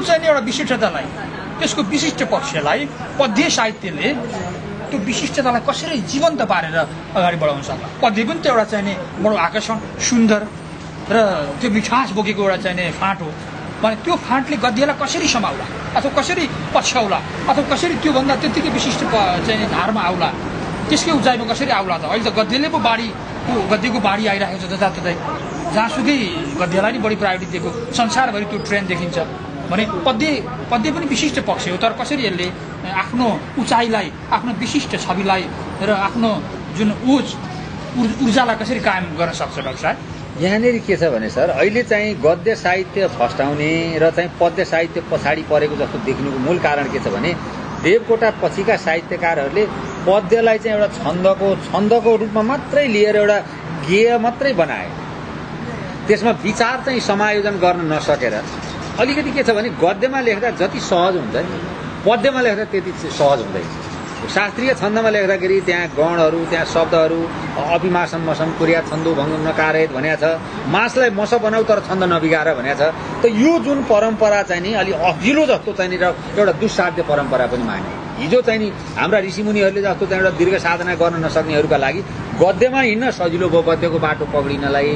चाहिँ एउटा विशिष्टतालाई त्यसको विशिष्ट पक्षलाई पद्य साहित्यले त्यो विशिष्टतालाई कसरी जीवन्त पारेर अगाडि बढाउन सक्छ। पद्य पनि त्यो एउटा चाहिने बडो आकर्षण सुन्दर र त्यो मिठास बोकेको एउटा चाहिने फाँट हो भने त्यो फाँटले गद्यलाई कसरी समाउला अथवा कसरी पछ्याउला अथवा कसरी त्योभन्दा त्यत्तिकै विशिष्ट चाहिँ धारमा आउला त्यसकै उचाइमा कसरी आउला त। अहिले त गद्यले पो बाढी त्यो गद्यको बाढी आइरहेको छ जताततै जहाँसुकै गद्यलाई नै बढी प्रायोरिटी दिएको संसारभरि त्यो ट्रेन्ड देखिन्छ भने पद्य पनि विशिष्ट पक्ष हो तर कसरी यसले आफ्नो उचाइलाई आफ्नो विशिष्ट छविलाई र आफ्नो जुन ऊर्जालाई कसरी कायम गर्न सक्छ डाक्टर साहब। यहाँनिर के छ भने सर अहिले चाहिँ गद्य साहित्य फस्टाउने र चाहिँ पद्य साहित्य पछाडि परेको जस्तो देखिनुको मूल कारण के छ भने देवकोटा पछिका साहित्यकारहरूले पद्यलाई चाहिँ एउटा छन्दको रूपमा मात्रै लिएर एउटा गेय मात्रै बनाए त्यसमा विचार चाहिँ समायोजन गर्न नसकेर अलिकति के छ भने गद्यमा लेख्दा जति सहज हुन्छ नि पद्यमा लेख्दा त्यति सहज हुँदैन। शास्त्रीय छन्दमा लेख्दाखेरि त्यहाँ गणहरू त्यहाँ शब्दहरू अभिमासम मसम कुर्या छन्दो भङ्ग नकारेत भनेको छ मासलाई मस बनाऊ तर छन्द नबिगार भनेको छ। त यो जुन परम्परा चाहिँ नि अलि अघिल्लो जस्तो चाहिँ नि एउटा दुस्साध्य परम्परा पनि माने हिजो चाहिँ नि हाम्रा ऋषिमुनिहरूले जस्तो चाहिँ एउटा दीर्घ साधना गर्न नसक्नेहरूका लागि गद्यमा हिँड्न सजिलो भयो पद्यको बाटो पक्रिनलाई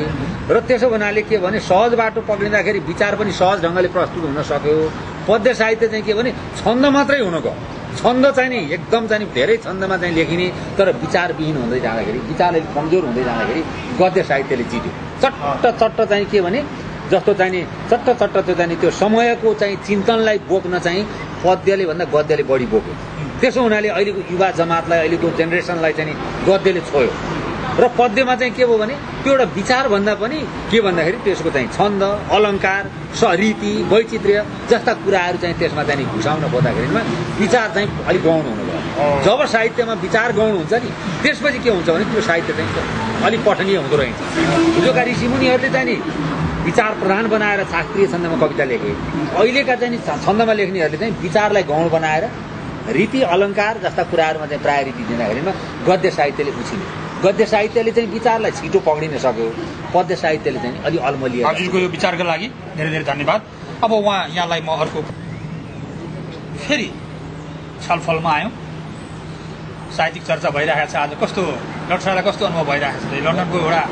र त्यसो हुनाले के भने सहज बाटो पक्रिँदाखेरि विचार पनि सहज ढङ्गले प्रस्तुत हुन सक्यो। पद्य साहित्य चाहिँ के भने छन्द मात्रै हुन गयो छन्द चाहिँ नि एकदम चाहिँ धेरै छन्दमा चाहिँ लेखिने तर विचारविहीन हुँदै जाँदाखेरि विचार कमजोर हुँदै जाँदाखेरि गद्य साहित्यले जित्यो। चट्ट चाहिँ के भने जस्तो चाहिँ नि चट्ट त्यो चाहिँ त्यो समयको चाहिँ चिन्तनलाई बोक्न चाहिँ पद्यले भन्दा गद्यले बढी बोक्यो। त्यसो हुनाले अहिलेको युवा जमातलाई अहिलेको जेनेरेसनलाई चाहिँ गद्यले छोयो र पद्यमा चाहिँ के भयो भने त्यो एउटा विचार भन्दा पनि के भन्दाखेरि त्यसको चाहिँ छन्द अलङ्कार रीति वैचित्र्य जस्ता कुराहरू चाहिँ त्यसमा चाहिँ घुसाउन खोज्दाखेरिमा विचार चाहिँ अलिक गौण हुनुभयो। जब साहित्यमा विचार गौण हुन्छ नि त्यसपछि के हुन्छ भने त्यो साहित्य चाहिँ अलिक पठनीय हुँदो रहेछ। हिजोका ऋषिमुनिहरूले चाहिँ नि विचार प्रधान बनाएर शास्त्रीय छन्दमा कविता लेखे अहिलेका चाहिँ छन्दमा लेख्नेहरूले चाहिँ विचारलाई गौण बनाएर रीति अलङ्कार जस्ता कुराहरूमा चाहिँ प्रायोरिटी दिँदाखेरिमा गद्य साहित्यले उछिन्यो। गद्य साहित्यले चाहिँ विचारलाई छिटो पक्रिन सक्यो पद्य साहित्यले चाहिँ अलि अल्मलियो। हजुरको यो विचारको लागि धेरै धेरै धन्यवाद। अब यहाँलाई म अर्को फेरि छलफलमा आयौँ साहित्यिक चर्चा भइरहेको छ आज कस्तो डाक्टर साहबलाई कस्तो अनुभव भइरहेको छ लन्डनको एउटा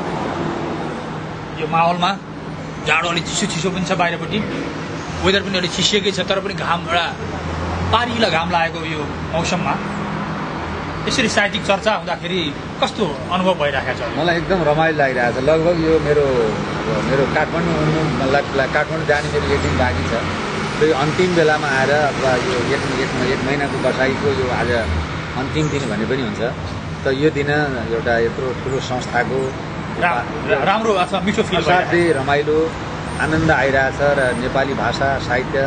यो माहौलमा जाडो अलिक चिसो पनि छ बाहिरपट्टि वेदर पनि अलिक चिसिएकै छ तर पनि घाम एउटा पारिला घाम लागेको यो मौसममा यसरी साहित्यिक चर्चा हुँदाखेरि कस्तो अनुभव भइरहेको छ? मलाई एकदम रमाइलो लागिरहेको छ। लगभग यो मेरो काठमाडौँ जाने मेरो एक दिन बाँकी छ त्यो अन्तिम बेलामा आएर अथवा यो एक महिनाको बसाइको यो आज अन्तिम दिन भने पनि हुन्छ। त यो दिन एउटा यत्रो ठुलो संस्थाको राम्रो अथवा मिठो फिल असाध्यै रमाइलो आनन्द आइरहेछ र नेपाली भाषा साहित्य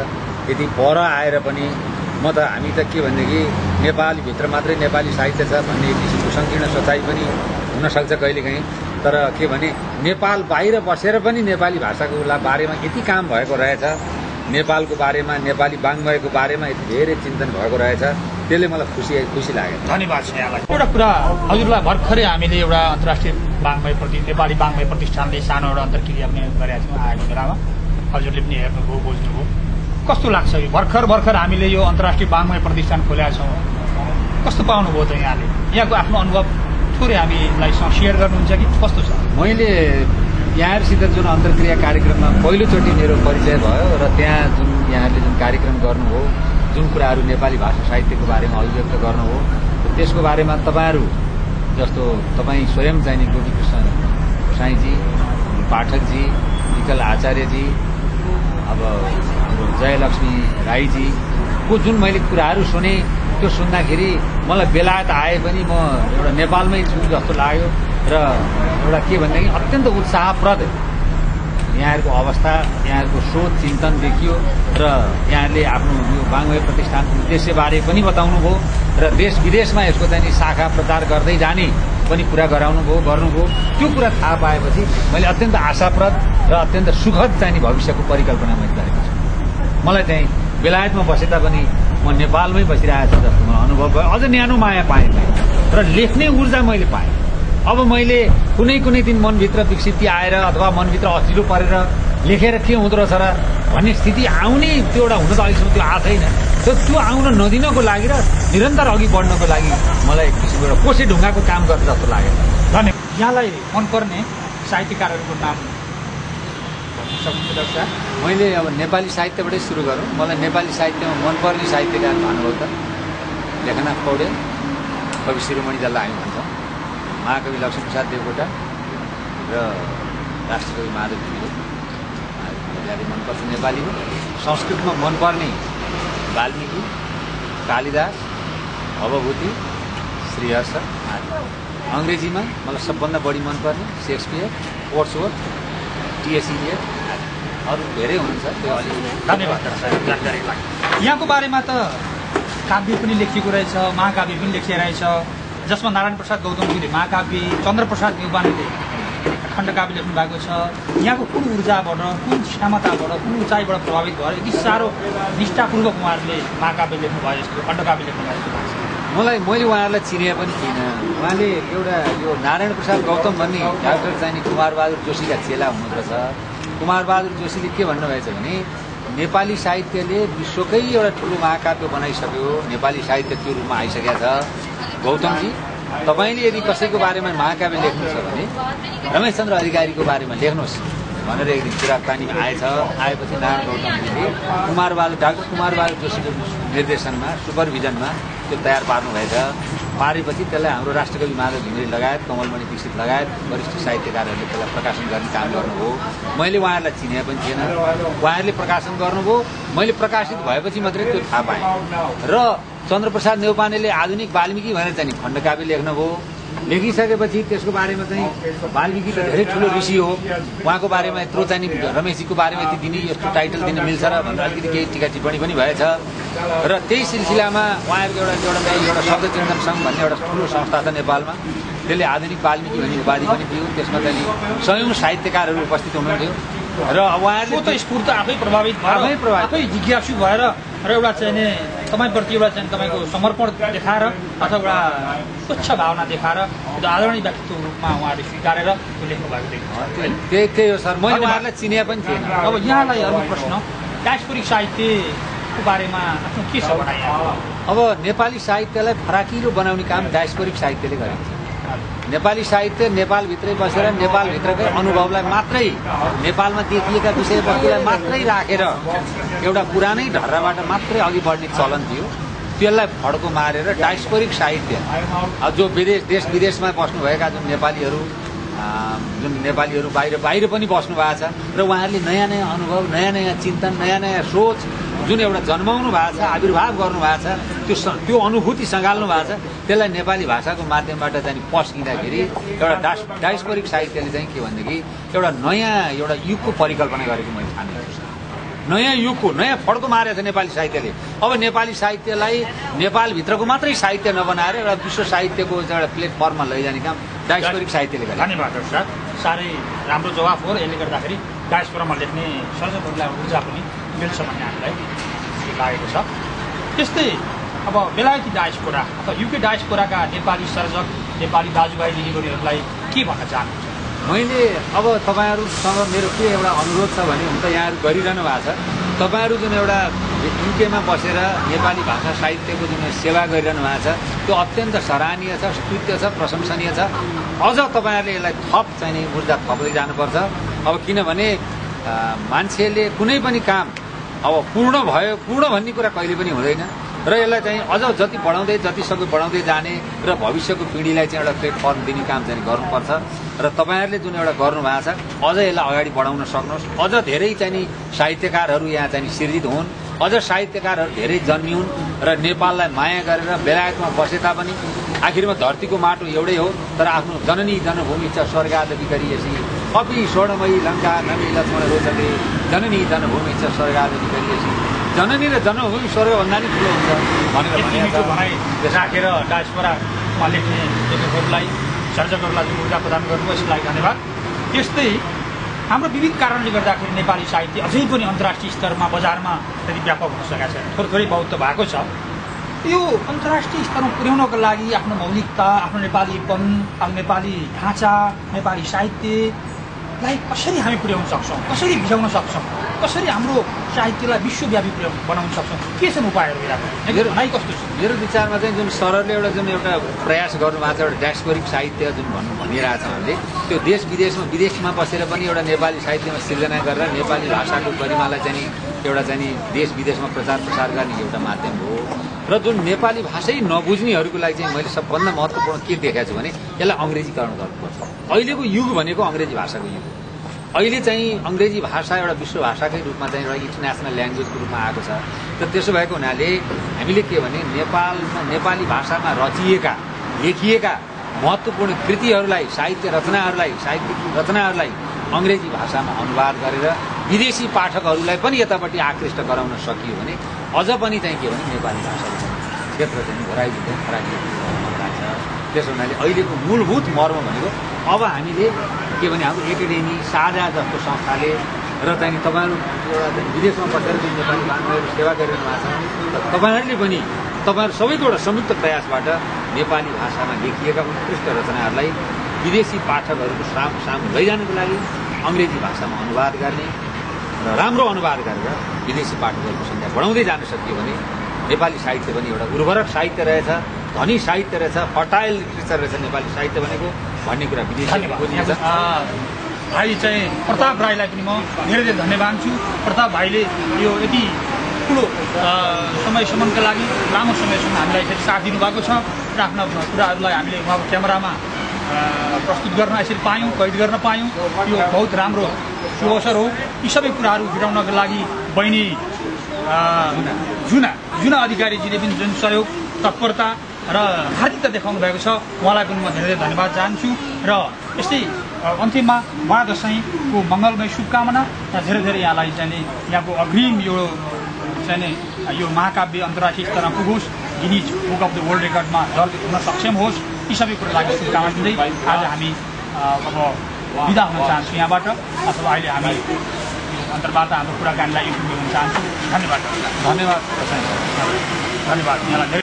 यति पर आएर पनि म त हामी त के भनेदेखि नेपालभित्र मात्रै नेपाली साहित्य छ भन्ने एक किसिमको सङ्कीर्ण सोचाइ पनि हुनसक्छ कहिलेकाहीँ तर के भने नेपाल बाहिर बसेर पनि नेपाली भाषाको बारेमा यति काम भएको रहेछ नेपालको बारेमा नेपाली वाङ्मयको बारेमा यति धेरै चिन्तन भएको रहेछ त्यसले मलाई खुसी लाग्यो। धन्यवाद छ यहाँलाई। एउटा कुरा हजुरलाई भर्खरै हामीले एउटा अन्तर्राष्ट्रिय नेपाली वाङ्मय प्रतिष्ठानले सानो एउटा अन्तर्क्रिया पनि गरेका थियौँ आएको बेलामा हजुरले पनि हेर्नुभयो बुझ्नुभयो कस्तो लाग्छ यो भर्खर हामीले यो अन्तर्राष्ट्रिय वाङ्मय प्रतिष्ठान खोलेका छौँ कस्तो पाउनुभयो त यहाँले यहाँको आफ्नो अनुभव थोरै हामीलाई सेयर गर्नुहुन्छ कि कस्तो छ? मैले यहाँहरूसित जुन अन्तर्क्रिया कार्यक्रममा पहिलोचोटि मेरो परिचय भयो र त्यहाँ जुन यहाँहरूले जुन कार्यक्रम गर्नुभयो जुन कुराहरू नेपाली भाषा साहित्यको बारेमा अभिव्यक्त गर्नुभयो त्यसको बारेमा तपाईँहरू जस्तो तपाईँ स्वयं चाहिँ गोपीकृष्ण गोसाईजी पाठकजी विकल आचार्यजी अब जयलक्ष्मी राईजीको जुन मैले कुराहरू सुने त्यो सुन्दाखेरि मलाई बेलायत आए पनि म एउटा नेपालमै छु जस्तो लाग्यो र एउटा के भनेदेखि अत्यन्त उत्साहप्रद यहाँहरूको अवस्था यहाँहरूको सोच चिन्तन देखियो र यहाँहरूले आफ्नो यो वाङ्मय प्रतिष्ठानको उद्देश्यबारे पनि बताउनुभयो र देश विदेशमा यसको चाहिँ शाखा प्रचार गर्दै जाने पनि कुरा गर्नुभयो त्यो कुरा थाहा पाएपछि मैले अत्यन्त आशाप्रद र अत्यन्त सुखद चाहिँ भविष्यको परिकल्पना मैले गरेको छु। मलाई चाहिँ बेलायतमा बसे तापनि म नेपालमै बसिरहेको छु जस्तो मलाई अनुभव भयो। अझ न्यानो माया पाएँ र लेख्ने ऊर्जा मैले पाएँ। अब मैले कुनै दिन मनभित्र विक्षिप्ति आएर अथवा मनभित्र अचिलो परेर लेखेर के हुँदो रहेछ र भन्ने स्थिति आउने त्यो एउटा हुन त अहिलेसम्म त्यो आएको छैन। त्यो आउन नदिनको लागि र निरन्तर अघि बढ्नको लागि मलाई एक किसिमको एउटा कोसे ढुङ्गाको काम गर्छ जस्तो लाग्यो। धन्यवाद। यहाँलाई मनपर्ने साहित्यकारहरूको नाम सक्नुहुन्छ? मैले अब नेपाली साहित्यबाटै सुरु गरौँ। मलाई नेपाली साहित्यमा मनपर्ने साहित्यकार भन्नुभयो त लेखनाथ पौडेल, कवि शिरोमणि जसलाई हामी भन्छौँ, महाकवि लक्ष्मीप्रसाद देवकोटा र राष्ट्रकवि माधव घिमिरे ज्यादै मनपर्छ नेपालीमा। संस्कृतमा मनपर्ने वाल्मीकि, कालिदास, भवभूति, श्रीहर्ष आदि। अङ्ग्रेजीमा मलाई सबभन्दा बढी मनपर्ने सेक्सपियर, वर्ड्सवर्थ, टी.एस. इलियट आदि। अरू धेरै हुनुहुन्छ त्यो अलि। धन्यवाद जानकारीको लागि। यहाँको बारेमा त काव्य पनि लेखिएको रहेछ, महाकाव्य पनि लेखिरहेछ, जसमा नारायण प्रसाद गौतमजीले महाकाव्य, चन्द्रप्रसाद नेउपानेले खण्डकाव्य लेख्नु भएको छ। यहाँको कुन ऊर्जाबाट, कुन क्षमताबाट, कुन उचाइबाट प्रभावित भएर यति साह्रो निष्ठापूर्वक उहाँहरूले महाकाव्य लेख्नु भयो जस्तो, खण्डकाव्य लेख्नु भएको जस्तो? मैले उहाँहरूलाई चिने पनि थिइनँ। उहाँले एउटा यो नारायण प्रसाद गौतम भन्ने डाक्टर चाहिँ कुमारबहादुर जोशीका चेला हुनुहुँदो रहेछ। कुमारबहादुर जोशीले के भन्नुभएछ भने नेपाली साहित्यले विश्वकै एउटा ठुलो महाकाव्य बनाइसक्यो, नेपाली साहित्य त्यो रूपमा आइसकेको छ। गौतमजी, तपाईँले यदि कसैको बारेमा महाकाव्य लेख्नु छ भने रमेशचन्द्र अधिकारीको बारेमा लेख्नुहोस् भनेर एक दिन किरातानीमा आएपछि नारायण गौतमजीले डाक्टर कुमारबहादुर जोशीको निर्देशनमा, सुपरभिजनमा त्यो तयार पार्नुभएछ। पारेपछि त्यसलाई हाम्रो राष्ट्रकवि माधव घिमिरे लगायत, कमलमणि दीक्षित लगायत वरिष्ठ साहित्यकारहरूले त्यसलाई प्रकाशन गर्ने काम गर्नुभयो। मैले उहाँहरूलाई चिने पनि थिएन। उहाँहरूले प्रकाशन गर्नुभयो, मैले प्रकाशित भएपछि मात्रै त्यो थाहा पाएँ। र चन्द्रप्रसाद नेउपानेले आधुनिक वाल्मीकि भनेर चाहिँ खण्डकाव्य लेख्नुभयो। लेखिसकेपछि त्यसको बारेमा चाहिँ वाल्मीकि त धेरै ठुलो ऋषि हो, उहाँको बारेमा यत्रो चाहिँ रमेशजीको बारेमा यति दिने, यस्तो टाइटल दिन मिल्छ र भनेर अलिकति केही टिका टिप्पणी पनि भएछ। र त्यही सिलसिलामा उहाँहरूको एउटा शब्द चिन्तन सङ्घ भन्ने एउटा ठुलो संस्था छ नेपालमा, त्यसले आधुनिक वाल्मीकि भन्ने उपाधि पनि दियो। त्यसमा चाहिँ सयौँ साहित्यकारहरू उपस्थित हुनुहुन्थ्यो र उहाँहरूले त स्फूर्त आफै प्रभावित भएर, आफै जिज्ञासु भएर र एउटा चाहिँ तपाईँप्रति एउटा चाहिँ तपाईँको समर्पण देखाएर अथवा एउटा स्वच्छ भावना देखाएर आदरणीय व्यक्तित्वको रूपमा उहाँहरूले स्वीकारेर त्यो लेख्नु भएको देख्छ। त्यही हो सर, मैले उहाँहरूलाई चिने पनि थिएन। अब यहाँलाई अर्को प्रश्न, डायस्पोरिक साहित्यको बारेमा आफ्नो के छ भनाइ? अब नेपाली साहित्यलाई फराकिलो बनाउने काम डायस्पोरिक साहित्यले गरेको छ। नेपाली साहित्य नेपालभित्रै बसेर नेपालभित्रकै अनुभवलाई मात्रै, नेपालमा देखिएका विषयवस्तुलाई मात्रै राखेर एउटा पुरानै ढर्राबाट मात्रै अघि बढ्ने चलन थियो। त्यसलाई फड्को मारेर डायस्पोरिक साहित्य, जो देश विदेशमा बस्नुभएका जुन नेपालीहरू बाहिर पनि बस्नु भएको छ र उहाँहरूले नयाँ नयाँ अनुभव, नयाँ नयाँ चिन्तन, नयाँ नयाँ सोच जुन एउटा जन्माउनु भएको छ, आविर्भाव गर्नु भएको छ, त्यो अनुभूति सँगाल्नु भएको छ, त्यसलाई नेपाली भाषाको माध्यमबाट चाहिँ पस्किँदाखेरि एउटा डायस्पोरिक साहित्यले चाहिँ के भनेदेखि एउटा युगको परिकल्पना गरेको मैले ठानेको छु। नयाँ युगको नयाँ फड्को मारेको छ नेपाली साहित्यले। अब नेपाली साहित्यलाई नेपालभित्रको मात्रै साहित्य नबनाएर एउटा विश्व साहित्यको एउटा प्लेटफर्ममा लैजाने काम डायस्पोरिक साहित्यले गर्छ। धन्यवाद सर, साह्रै राम्रो जवाफ हो। यसले गर्दाखेरि डायस्पोरामा लेख्ने सर्जकहरूलाई ऊर्जा पनि मिल्छ भन्ने हामीलाई लागेको छ। त्यस्तै अब बेलायती डायस्पोरा अथवा युके डायस्पोराका नेपाली सर्जक, नेपाली दाजुभाइ दिदीबहिनीहरूलाई के भन्न चाहनुहुन्छ? मैले अब तपाईँहरूसँग मेरो के एउटा अनुरोध छ भने हुन त यहाँहरू गरिरहनु भएको छ। तपाईँहरू जुन एउटा युकेमा बसेर नेपाली भाषा साहित्यको जुन सेवा गरिरहनु भएको छ त्यो अत्यन्त सराहनीय छ, स्तुत्य छ, प्रशंसनीय छ। अझ तपाईँहरूले यसलाई थप चाहिँ ऊर्जा थप्दै जानुपर्छ। अब किनभने मान्छेले कुनै पनि काम अब पूर्ण भन्ने कुरा कहिले पनि हुँदैन र यसलाई चाहिँ अझ जति सक्दो बढाउँदै जाने र भविष्यको पिँढीलाई चाहिँ एउटा प्लेटफर्म दिने काम चाहिँ गर्नुपर्छ। र तपाईँहरूले जुन एउटा गर्नुभएको छ अझ यसलाई अगाडि बढाउन सक्नुहोस्। अझ धेरै चाहिँ साहित्यकारहरू यहाँ चाहिँ सिर्जित हुन्, अझ साहित्यकारहरू धेरै जन्मिउन् र नेपाललाई माया गरेर बेलायतमा बसे तापनि आखिरमा धरतीको माटो एउटै हो, तर आफ्नो जननी जन्मभूमि छ स्वर्गादपि गरिएसी, अपि स्वर्णमयी लङ्का नमी लक्ष्मण रोचते, जननी जन्मभूमि छ स्वर्गादपि गरिएसी। जननी र जन्मभूमि स्वर्गभन्दा नि ठुलो हुन्छ भनेर राखेर डायस्पोरामा लेख्ने लेखकहरूलाई, सर्जकहरूलाई जुन ऊर्जा प्रदान गर्नुभयो यसको लागि धन्यवाद। त्यस्तै हाम्रो विविध कारणले गर्दाखेरि नेपाली साहित्य अझै पनि अन्तर्राष्ट्रिय स्तरमा बजारमा त्यति व्यापक हुन सकेको छैन, थोरै बहुत त भएको छ। यो अन्तर्राष्ट्रिय स्तरमा पुर्याउनको लागि आफ्नो मौलिकता, आफ्नो नेपालीपन, आफ्नो नेपाली ढाँचा, नेपाली साहित्य साहित्यलाई कसरी हामी पुर्याउन सक्छौँ, कसरी भिजाउन सक्छौँ, कसरी हाम्रो साहित्यलाई विश्वव्यापी बनाउन सक्छौँ, के छन् उपायहरू यहाँको भनाइ कस्तो छ? मेरो विचारमा चाहिँ जुन सरले एउटा प्रयास गर्नुभएको छ, एउटा डायस्पोरिक साहित्य जुन भनिरहेछ उहाँले, त्यो देश विदेशमा बसेर पनि एउटा नेपाली साहित्यमा सिर्जना गरेर नेपाली भाषाको गरिमालाई चाहिँ एउटा चाहिँ देश विदेशमा प्रचार प्रसार गर्ने एउटा माध्यम हो। र जुन नेपाली भाषै नबुझ्नेहरूको लागि चाहिँ मैले सबभन्दा महत्त्वपूर्ण के देखाएको छु भने यसलाई अङ्ग्रेजीकरण गर्नुपर्छ। अहिलेको युग भनेको अङ्ग्रेजी भाषाको युग। अहिले चाहिँ अङ्ग्रेजी भाषा एउटा विश्व भाषाकै रूपमा चाहिँ एउटा इन्टरनेसनल ल्याङ्ग्वेजको रूपमा आएको छ। त त्यसो भएको हुनाले हामीले के भने नेपालमा नेपाली भाषामा रचिएका लेखिएका महत्त्वपूर्ण कृतिहरूलाई, साहित्यिक रचनाहरूलाई अङ्ग्रेजी भाषामा अनुवाद गरेर विदेशी पाठकहरूलाई पनि यतापट्टि आकृष्ट गराउन सकियो भने अझ पनि चाहिँ के भने नेपाली भाषाको क्षेत्र चाहिँ घोराइदिँदै खराइदिँदै लाग्छ। त्यसो हुनाले अहिलेको मूलभूत मर्म भनेको अब हामीले के भने हाम्रो एकाडेमी साझा जस्तो संस्थाले र चाहिँ तपाईँहरू विदेशमा बसेर चाहिँ नेपाली बान्धवहरू सेवा गरिरहनु भएको छ। तपाईँहरूले पनि तपाईँहरू सबैको एउटा संयुक्त प्रयासबाट नेपाली भाषामा लेखिएका उत्कृष्ट रचनाहरूलाई विदेशी पाठकहरूको सामु लैजानको लागि अङ्ग्रेजी भाषामा अनुवाद गर्ने र राम्रो अनुवाद गरेर विदेशी पाठकहरूको सङ्ख्या बढाउँदै जान सकियो भने नेपाली साहित्य पनि एउटा उर्वरक साहित्य रहेछ, धनी साहित्य रहेछ, फर्टाइल लिटरेचर रहेछ नेपाली साहित्य भनेको भन्ने कुरा विदेशीले बुझिन्छ। भाइ चाहिँ प्रताप राईलाई पनि म धेरै धेरै धन्यवाद छु। प्रताप भाइले यो यति ठुलो समयसम्मका लागि लामो समयसम्म हामीलाई यसरी साथ दिनुभएको छ र आफ्ना कुराहरूलाई हामीले उहाँको क्यामेरामा प्रस्तुत गर्न यसरी पायौँ, कैद गर्न पायौँ। यो बहुत राम्रो शुभ अवसर हो। यी सबै कुराहरू भेटाउनको लागि बहिनी जुना अधिकारीजीले पनि जुन सहयोग, तत्परता र हार्दिकता देखाउनु भएको छ, उहाँलाई पनि म धेरै धेरै धन्यवाद चाहन्छु। र यस्तै अन्तिममा महादशैँको मङ्गलमय शुभकामना र धेरै धेरै यहाँलाई चाहिँ यहाँको अग्रिम यो चाहिँ यो महाकाव्य अन्तर्राष्ट्रिय स्तरमा पुगोस्, Guinness book of the world रेकर्डमा दर्ज हुन सक्षम होस्, यी सबै कुरालाई शुभकामना दिँदै आज हामी अब बिदा हुन चाहन्छु यहाँबाट, अथवा अहिले हामी अन्तर्वार्ता हाम्रो कुराकानीलाई यति दिन चाहन्छु। धन्यवाद। धन्यवाद। धन्यवाद यहाँलाई।